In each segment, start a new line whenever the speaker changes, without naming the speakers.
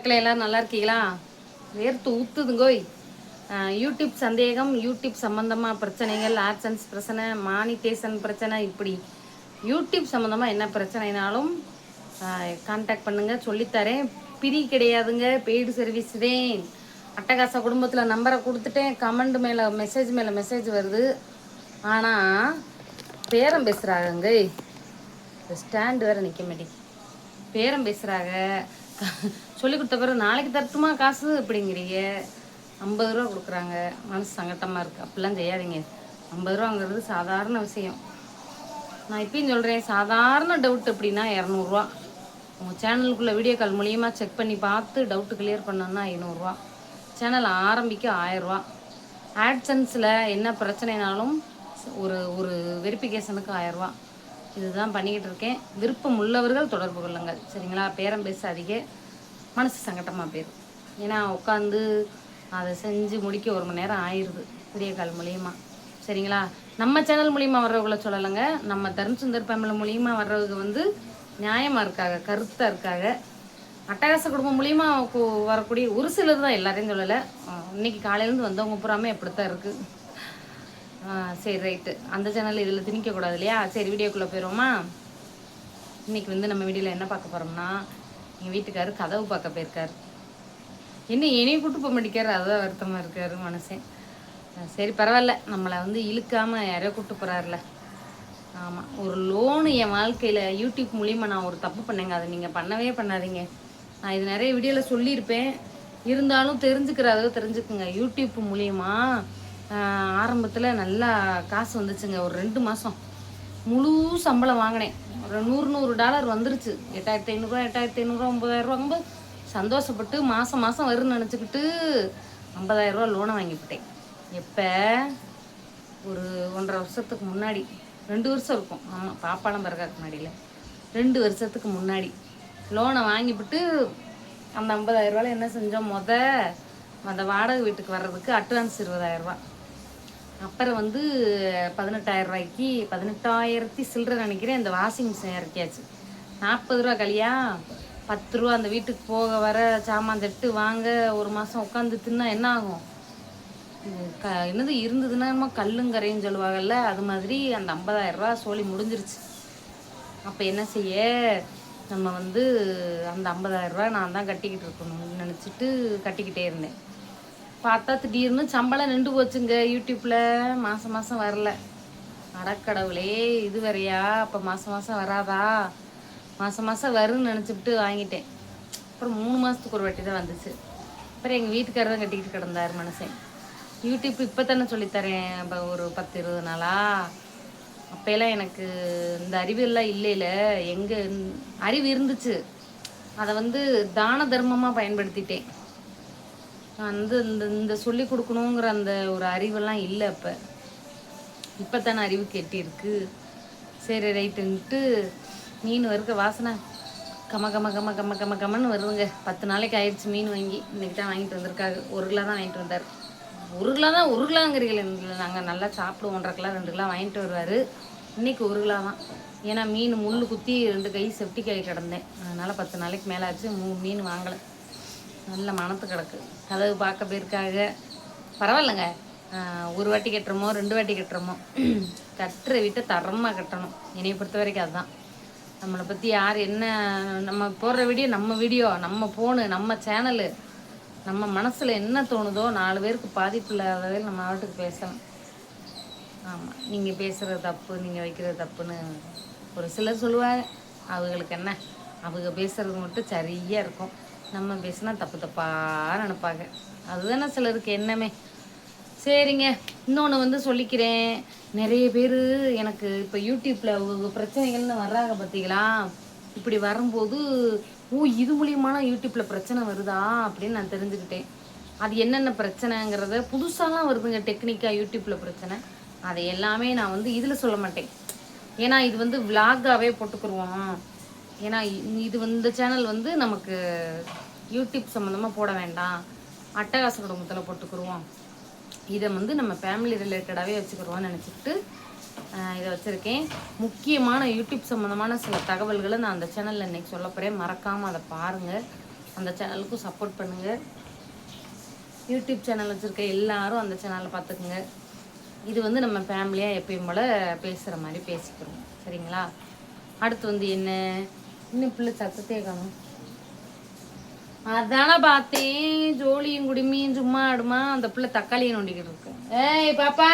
மக்களே எல்லோரும் நல்லா இருக்கீங்களா? வேர்த்து ஊற்றுதுங்கோய். யூடியூப் சந்தேகம், யூடியூப் சம்மந்தமாக பிரச்சனைகள், ஆட்சன்ஸ் பிரச்சனை, மானிட்டேஷன் பிரச்சனை, இப்படி யூடியூப் சம்மந்தமாக என்ன பிரச்சனைனாலும் கான்டாக்ட் பண்ணுங்கள், சொல்லித்தரேன். பிரி கிடையாதுங்க, பெய்டு சர்வீஸ் தான். அட்டகாச குடும்பத்தில் நம்பரை கொடுத்துட்டேன். கமெண்ட் மேலே மெசேஜ் வருது. ஆனால் பேரம் பேசுகிறாங்க. ஸ்டாண்டு வேறு நிற்க மாட்டேங்குது. பேரம் பேசுகிறாங்க. சொல்லி கொடுத்த பிறகு நாளைக்கு தரட்டுமா காசு அப்படிங்கிறீங்க. 50 ரூபா கொடுக்குறாங்க. மனசு சங்கட்டமாக இருக்குது. அப்படிலாம் செய்யாதீங்க. 50 ரூபாங்கிறது சாதாரண விஷயம். நான் இப்பயும் சொல்கிறேன், சாதாரண டவுட் எப்படின்னா 200 உங்கள் சேனலுக்குள்ளே வீடியோ கால் மூலியமாக செக் பண்ணி பார்த்து டவுட்டு கிளியர் பண்ணோன்னா 500 சேனல் ஆரம்பிக்க 1000 ஆட்சன்ஸில் என்ன பிரச்சனைனாலும் ஒரு ஒரு வெரிஃபிகேஷனுக்கு 1000 இதுதான் பண்ணிக்கிட்டு இருக்கேன். விருப்பம் உள்ளவர்கள் தொடர்பு கொள்ளுங்கள், சரிங்களா? பேரம் பேசாதீங்க, மனசு சங்கட்டமாக போயிடும். ஏன்னா உட்காந்து அதை செஞ்சு முடிக்க 1 மணி நேரம் ஆயிடுது வீடியோ கால் மூலியமாக, சரிங்களா? நம்ம சேனல் மூலியமாக வர்றவங்கள சொல்லலைங்க, நம்ம தருண் சுந்தர் ஃபேமிலி மூலியமாக வர்றவங்க நியாயமாக இருக்காங்க, கருத்தாக இருக்காங்க. அட்டகாச குடும்பம் மூலியமாக வரக்கூடிய ஒரு சிலர் தான், எல்லாரையும் சொல்லலை. இன்னைக்கு காலையிலேருந்து வந்தவங்க பூராமே அப்படித்தான் இருக்குது. சரி, ரைட்டு. அந்த சேனல் இதில் திணிக்கக்கூடாது இல்லையா? சரி, வீடியோக்குள்ளே போயிடுவோமா? இன்றைக்கி நம்ம வீடியோவில் என்ன பார்க்க போகிறோம்னா, எங்கள் வீட்டுக்காரர் கதவு பார்க்க போயிருக்கார். என்னையும் கூட்டு போக மாட்டேக்காரு, அதுதான் வருத்தமாக இருக்கார் மனுஷன். சரி, பரவாயில்ல, நம்மளை இழுக்காமல் யாரையோ கூப்பிட்டு போகிறாருல. ஆமாம், ஒரு லோனு என் வாழ்க்கையில் யூடியூப் மூலியமாக நான் ஒரு தப்பு பண்ணேங்க. அதை நீங்கள் பண்ணவே பண்ணாதீங்க. நான் இது நிறைய வீடியோவில் சொல்லியிருப்பேன், இருந்தாலும் தெரிஞ்சுக்குங்க. யூடியூப் மூலியமாக ஆரம்பத்தில் நல்லா காசு வந்துச்சுங்க. ஒரு 2 மாதம் முழு சம்பளம் வாங்கினேன். ஒரு $100 வந்துருச்சு. 8500, 9,000 சந்தோஷப்பட்டு மாதம் வரும்னு நினச்சிக்கிட்டு 50,000 லோனை வாங்கிவிட்டேன். எப்போ? ஒரு 1.5 வருஷத்துக்கு முன்னாடி. 2 வருஷம் இருக்கும். ஆமாம், பாப்பாலாம் பிறகாக்கு முன்னாடியில் 2 வருஷத்துக்கு முன்னாடி லோனை வாங்கிவிட்டு அந்த 50,000 என்ன செஞ்சோம்? அந்த வாடகை வீட்டுக்கு வர்றதுக்கு அட்வான்ஸ் 20,000. அப்புறம் 18,000 18,000 சில்லறை நினைக்கிறேன். இந்த வாஷிங் மிஷின் இறக்கியாச்சு. 40 ரூபா கழியா 10 ரூபா அந்த வீட்டுக்கு போக வர சாமான் தட்டு வாங்க 1 மாதம் உட்காந்து தின்னா என்ன ஆகும்? என்னது இருந்ததுன்னா என்னமோ கல்லுங்கரைன்னு சொல்லுவாங்கல்ல, அது மாதிரி அந்த 50,000 சோழி முடிஞ்சிருச்சு. அப்போ என்ன செய்ய? நம்ம அந்த 50,000 நான் தான் கட்டிக்கிட்டு இருக்கணும்னு நினச்சிட்டு கட்டிக்கிட்டே இருந்தேன். பார்த்தா திடீர்னு சம்பளம் நின்று போச்சுங்க. யூடியூப்பில் மாதம் வரல. அடக்கடவுளே, இது வரையா? அப்போ மாதம் வராதா? மாதம் வரும்னு நினச்சிவிட்டு வாங்கிட்டேன். அப்புறம் 3 மாதத்துக்கு ஒரு வாட்டி தான் வந்துச்சு. அப்புறம் எங்கள் வீட்டுக்காரர் தான் கட்டிக்கிட்டு கிடந்தார் மனுஷன். யூடியூப் இப்போ தானே சொல்லித்தரேன், இப்போ ஒரு 10-20 நாளாக. அப்போல்லாம் எனக்கு இந்த அறிவெல்லாம் இல்லைல்ல. எங்கே அறிவு இருந்துச்சு, அதை தான தர்மமாக பயன்படுத்திட்டேன். இந்த சொல்லி கொடுக்கணுங்கிற அந்த ஒரு அறிவெல்லாம் இல்லை. இப்போ தானே அறிவு கெட்டிருக்கு. சரி, ரைட்டுன்ட்டு மீன் வறுக்க வாசனை கம்மன்னு வருதுங்க. 10 நாளைக்கு ஆயிடுச்சு மீன் வாங்கி. இன்றைக்கி தான் வாங்கிட்டு வந்திருக்காரு. 1 கிலோ தான் வாங்கிட்டு வந்தார். 1 கிலோங்கிறீங்களே, நாங்கள் நல்லா சாப்பிடுவோம். 1.5 கிலோ 2 கிலோ வாங்கிட்டு வருவார். இன்றைக்கி 1 கிலோ தான். ஏன்னா மீன் முள் குத்தி 2 கை செப்டிக்காய் கிடந்தேன். அதனால் 10 நாளைக்கு மேலே ஆச்சு. 3 மீன் வாங்கலை. நல்ல மனத்து கிடக்கு. கதவு பார்க்க போயிருக்காங்க. பரவாயில்லைங்க, 1 வாட்டி கட்டுறோமோ 2 வாட்டி கட்டுறோமோ, கட்டுற வீட்டை தரமாக கட்டணும். என்னையை பொறுத்த வரைக்கும் அதுதான். நம்மளை பற்றி யார் என்ன, நம்ம போடுற வீடியோ நம்ம ஃபோனு, நம்ம சேனலு, நம்ம மனசில் என்ன தோணுதோ 4 பேருக்கு பாதிப்பு இல்லாதவே நம்ம நாட்டுக்கு பேசணும். ஆமாம், நீங்கள் பேசுகிறது தப்பு, நீங்கள் வைக்கிறது தப்புன்னு ஒரு சிலர் சொல்லுவாங்க. அவங்களுக்கு என்ன, அவங்க பேசுகிறது மட்டும் சரியாக இருக்கும். நம்ம பேசினா தப்பாக நினைப்பாங்க. அதுதானே சிலருக்கு என்னமே. சரிங்க, இன்னொன்று சொல்லிக்கிறேன். நிறைய பேர் எனக்கு இப்போ யூடியூப்பில் பிரச்சனைகள்னு வர்றாங்க பார்த்தீங்களா? இப்படி வரும்போது இது மூலியமான யூடியூப்பில் பிரச்சனை வருதா அப்படின்னு நான் தெரிஞ்சுக்கிட்டேன். அது என்னென்ன பிரச்சனைங்கிறத புதுசாலாம் வருதுங்க. டெக்னிக்காக யூடியூப்பில் பிரச்சனை, அதை எல்லாமே நான் இதில் சொல்ல மாட்டேன். ஏன்னா இது விலாகாகவே போட்டுக்குருவோம். ஏன்னா இந்த சேனல் நமக்கு யூடியூப் சம்மந்தமாக போட வேண்டாம், அட்டகாச குடும்பத்தில் போட்டுக்குருவோம். இதை நம்ம ஃபேமிலி ரிலேட்டடாகவே வச்சுக்கிடுவோம்னு நினச்சிக்கிட்டு இதை வச்சுருக்கேன். முக்கியமான யூடியூப் சம்மந்தமான சில தகவல்களை நான் அந்த சேனலில் இன்றைக்கி சொல்ல போகிறேன். மறக்காமல் அதை பாருங்கள். அந்த சேனலுக்கும் சப்போர்ட் பண்ணுங்கள். யூடியூப் சேனல் வச்சுருக்க எல்லாரும் அந்த சேனலை பார்த்துக்குங்க. இது வந்து நம்ம ஃபேமிலியாக எப்பயும் போல் பேசுகிற மாதிரி பேசிக்கிறோம், சரிங்களா? அடுத்து வந்து என்ன, இன்னும் பிள்ளை சத்தத்தே காணும். அதானே பார்த்தேன், ஜோலியும் குடுமியும் சும்மா ஆடுமா, அந்த பிள்ளை தக்காளியை நோண்டிக்கிட்டு இருக்கு. ஏய் பாப்பா,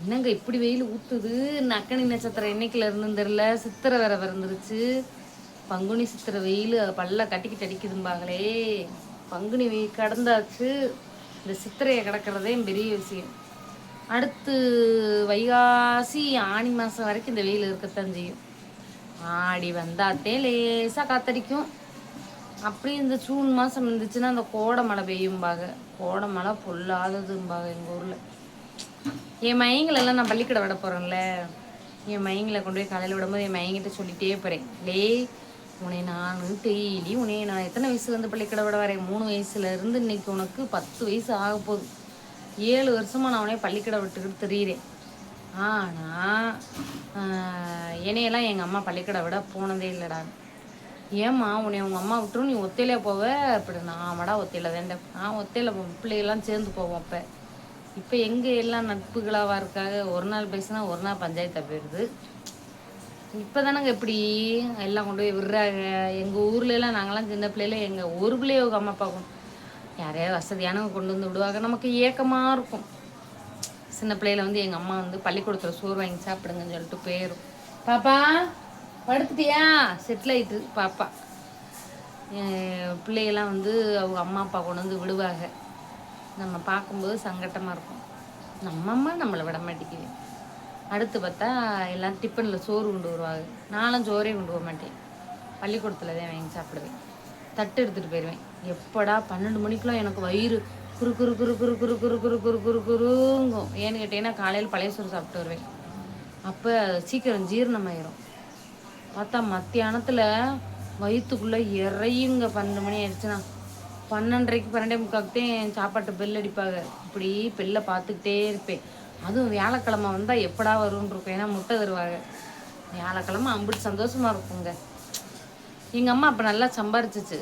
என்னங்க இப்படி வெயில் ஊற்றுது? நக்கனி நட்சத்திரம் என்னைக்குல இருந்துன்னு தெரில, சித்திரை வேற பிறந்துருச்சு. பங்குனி சித்திரை வெயில் பல்ல கட்டிக்கிட்டு அடிக்குதும்பாங்களே. பங்குனி வெயில் கடந்தாச்சு, இந்த சித்திரையை கிடக்கிறதே பெரிய விஷயம். அடுத்து வைகாசி ஆனி மாதம் வரைக்கும் இந்த வெயில் இருக்கத்தான் செய்யும். ஆடி வந்தாத்தே லேசாக காத்தடிக்கும். அப்படி இந்த ஜூன் மாதம் இருந்துச்சுன்னா அந்த கோடை மழை பெய்யும்பாங்க. கோடை மழை பொல்லாததும்பாங்க எங்கள் ஊரில். என் மையங்களெல்லாம் நான் பள்ளிக்கூடம் விட போகிறேன்ல, என் மையங்களை கொண்டு போய் காலையில் விடும்போது என் மையங்கிட்ட சொல்லிகிட்டே போகிறேன், லே உன்னை நான் டெய்லி உன்னை நான் எத்தனை வயசுலேருந்து பள்ளிக்கூடம் விட வரேன்? 3 வயசுலேருந்து இன்னைக்கு உனக்கு 10 வயசு ஆக போகுது. 7 வருஷமாக நான் உடனே பள்ளிக்கூடம் விட்டுக்கிட்டு தெரியுறேன். ஆனால் என்னையெல்லாம் எங்கள் அம்மா பள்ளிக்கூடம் விட போனதே இல்லைடா. ஏம்மா உன்னை உங்கள் அம்மா விட்டுரும், நீ ஒத்தையிலே போவ அப்படி? நாமடா ஒத்தையில் வேண்டாம், நான் ஒத்தையில் பிள்ளைகள்லாம் சேர்ந்து போவோம். இப்போ எங்கே எல்லாம் நட்புகளாக இருக்காங்க. ஒரு நாள் பேசினா ஒரு நாள் பஞ்சாயத்தாக போயிடுது. இப்போ தானங்க இப்படி எல்லாம் கொண்டு போய் விடுறாங்க. எங்கள் ஊர்லலாம் நாங்களாம் சின்ன பிள்ளையில எங்கள் ஒரு பிள்ளைய அவங்க அம்மா அப்பாவும் யாரையாவது வசதியானவங்க கொண்டு வந்து விடுவாங்க. நமக்கு ஏக்கமாக இருக்கும். சின்ன பிள்ளையில வந்து எங்கள் அம்மா வந்து பள்ளிக்கூடத்தில் சோறு வாங்கி சாப்பிடுங்கன்னு சொல்லிட்டு போயிடும். பாப்பா படுத்துட்டியா? செட்டில் ஆயிட்டு பாப்பா. பிள்ளைகள்லாம் வந்து அவங்க அம்மா அப்பா கொண்டு வந்து விடுவாங்க. நம்ம பார்க்கும்போது சங்கட்டமாக இருக்கும். நம்ம அம்மா நம்மளை விட மாட்டேங்குது. அடுத்து பார்த்தா எல்லாம் டிஃபனில் சோறு கொண்டு வருவாங்க. நானும் சோறே கொண்டு போக மாட்டேன், பள்ளிக்கூடத்தில் தான் வாங்கி சாப்பிடுவேன். தட்டு எடுத்துகிட்டு போயிடுவேன். எப்படா 12 மணிக்கெலாம் எனக்கு வயிறு குறு குறு குறு குறு குறு குறு குறு குறு குறு குறுங்கும். ஏன்னு கேட்டீங்கன்னா காலையில் பழைய சோறு சாப்பிட்டு வருவேன். அப்போ சீக்கிரம் ஜீரணமாயிரும். பார்த்தா மத்தியானத்தில் வயிற்றுக்குள்ளே இறையுங்க. 12 மணி ஆயிடுச்சுன்னா 12:30 12:45 சாப்பாட்டு பெல் அடிப்பாங்க. இப்படி பெல்லை பார்த்துக்கிட்டே இருப்பேன். அதுவும் வியாழக்கிழமை வந்தால் எப்படா வரும்னு இருக்கும். ஏன்னா முட்டை தருவாங்க. வியாழக்கிழமை அம்பிட்டு சந்தோஷமாக இருக்குங்க. எங்கள் அம்மா அப்போ நல்லா சம்பாரிச்சிச்சு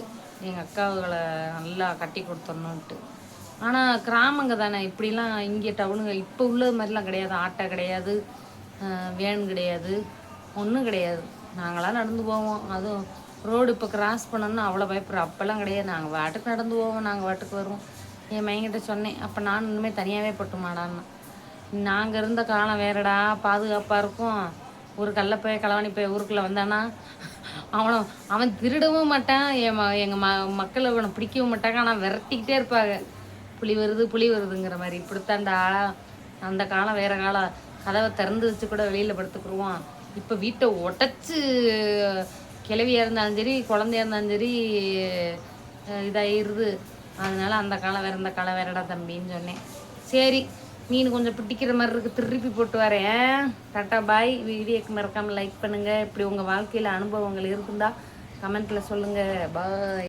எங்கள் அக்காவுகளை நல்லா கட்டி கொடுத்துடணுன்ட்டு. ஆனால் கிராமங்க தானே, இப்படிலாம் இங்கே டவுனுங்க இப்போ உள்ளது மாதிரிலாம் கிடையாது. ஆட்டோ கிடையாது, வேன் கிடையாது, ஒன்றும் கிடையாது. நாங்களாம் நடந்து போவோம். அதுவும் ரோடு இப்போ கிராஸ் பண்ணோன்னா அவ்வளோ பயப்படுறோம். அப்போல்லாம் கிடையாது, நாங்கள் வாட்டுக்கு நடந்து போவோம், நாங்கள் வாட்டுக்கு வருவோம். என் மையங்கிட்ட சொன்னேன், அப்போ நான் இன்னுமே தனியாகவே பட்டுமாடான்னு. நாங்கள் இருந்த காலம் வேறடா, பாதுகாப்பாக இருக்கும். ஒரு கள்ளப்பைய களவாணி போய் ஊருக்குள்ளே வந்தானா அவன் திருடவும் மாட்டான். எங்கள் மக்களை அவனை பிடிக்கவும் மாட்டாங்க. ஆனால் விரட்டிக்கிட்டே இருப்பாங்க, புலி வருது புலி வருதுங்கிற மாதிரி. இப்படித்தாண்டா அந்த காலம் வேறு காலம். கதவை திறந்து வச்சு கூட வெளியில் படுத்துக்குருவோம். இப்போ வீட்டை உடச்சி கிளவியாக இருந்தாலும் சரி குழந்தையாக இருந்தாலும் சரி இதாகிடுது. அதனால அந்த காலம் வேறு இந்த காலம் வேறடா தம்பின்னு சொன்னேன். சரி, மீன் கொஞ்சம் பிடிக்கிற மாதிரி இருக்குது, திருப்பி போட்டு வரேன். டாட்டா பாய். வீடியோக்கு மறக்காமல் லைக் பண்ணுங்கள். இப்படி உங்கள் வாழ்க்கையில் அனுபவங்கள் இருந்தால் கமெண்ட்டில் சொல்லுங்கள். பாய்.